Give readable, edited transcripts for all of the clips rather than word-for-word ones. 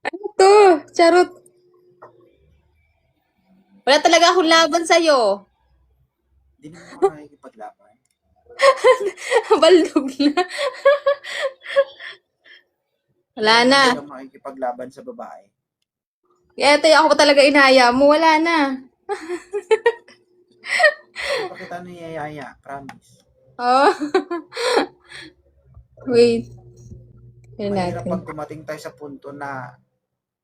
Ano to? Charot. Wala talaga akong laban sa'yo. Di naman ako nakikipaglaban. Baldog na. Wala Hindi na. naman talaga makikipaglaban sa babae. Kaya tayo ako talaga inaya mo. Wala na. Hindi pa kita niyayaya, promise. Oh. Wait. Tignan Mahirap natin. pag dumating tayo sa punto na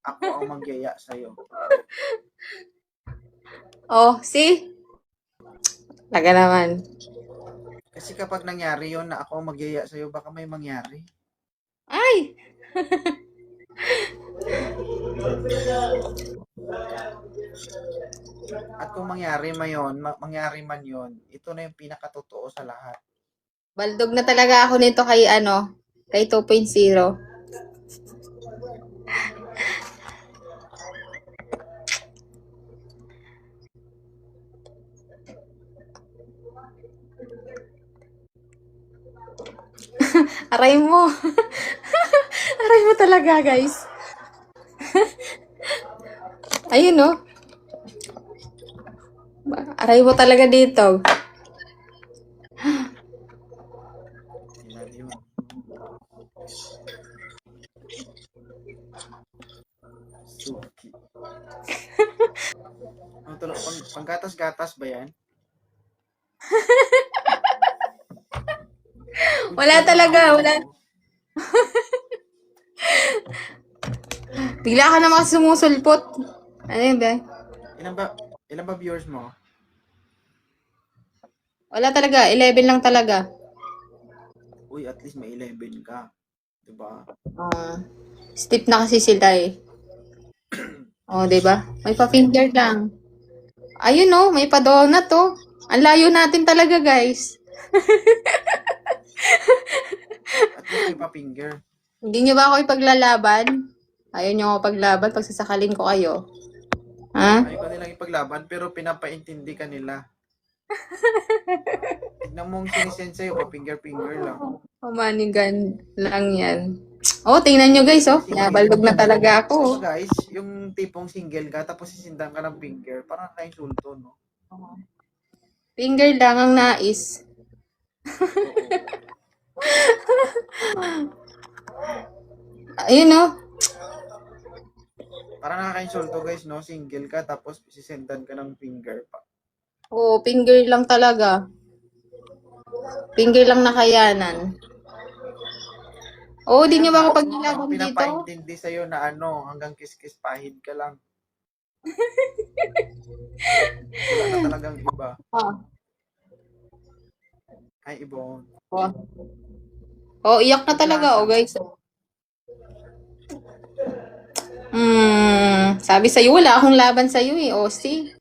ako ang magyaya sa'yo. Oh, see? Taga naman. Kasi kapag nangyari yon na ako ang magyaya sa'yo, baka may mangyari. Ay! At kung mangyari man yon, ito na yung pinakatotoo sa lahat. Baldog na talaga ako nito kay kay 2.0. Aray mo. Aray mo talaga, guys. Ayun, no? Aray mo talaga dito. Yan yun. Suki. Panggatas-gatas ba yan? Wala talaga, wala. Bigla ka naman sumusulpot. Ano yun ba? Ilan ba viewers mo? Wala talaga, 11 lang talaga. Uy, at least may 11 ka. Diba? Stiff na kasi sila eh. Oh, 'di ba? May pa-finger lang. Ayun oh, may pa-donut oh. Ang layo natin talaga, guys. At least may pa-finger. Hindi niyo ba ako ipaglalaban? Ayaw niyo ako paglaban pag sasakalin ko kayo. Ha? Ayaw ka nilang ipaglaban pero pinapaintindi ka nila. Tignan mo yung sinisend sa'yo, pa-finger-finger lang. Pamanigan lang yan. Oh, tingnan nyo guys oh. Nabalbog na talaga ako. Diba guys, yung tipong single ka tapos sisindan ka ng finger, parang naka-insulto, no? Finger lang ang nais. Ayun oh. Parang nakaka-insulto guys, no? Single ka tapos sisendan ka ng finger pa. Oh, finger lang talaga. Finger lang nakayanan. Oh, di nyo ba ako pagnilaban dito? Pinapaintindi sa'yo na hanggang kiss-kiss pahid ka lang. Wala na talagang iba. Ah. Ay, Ibon. Oh. Oh, iyak na talaga oh guys. Sabi sa'yo, wala akong laban sa'yo eh. Oh, see?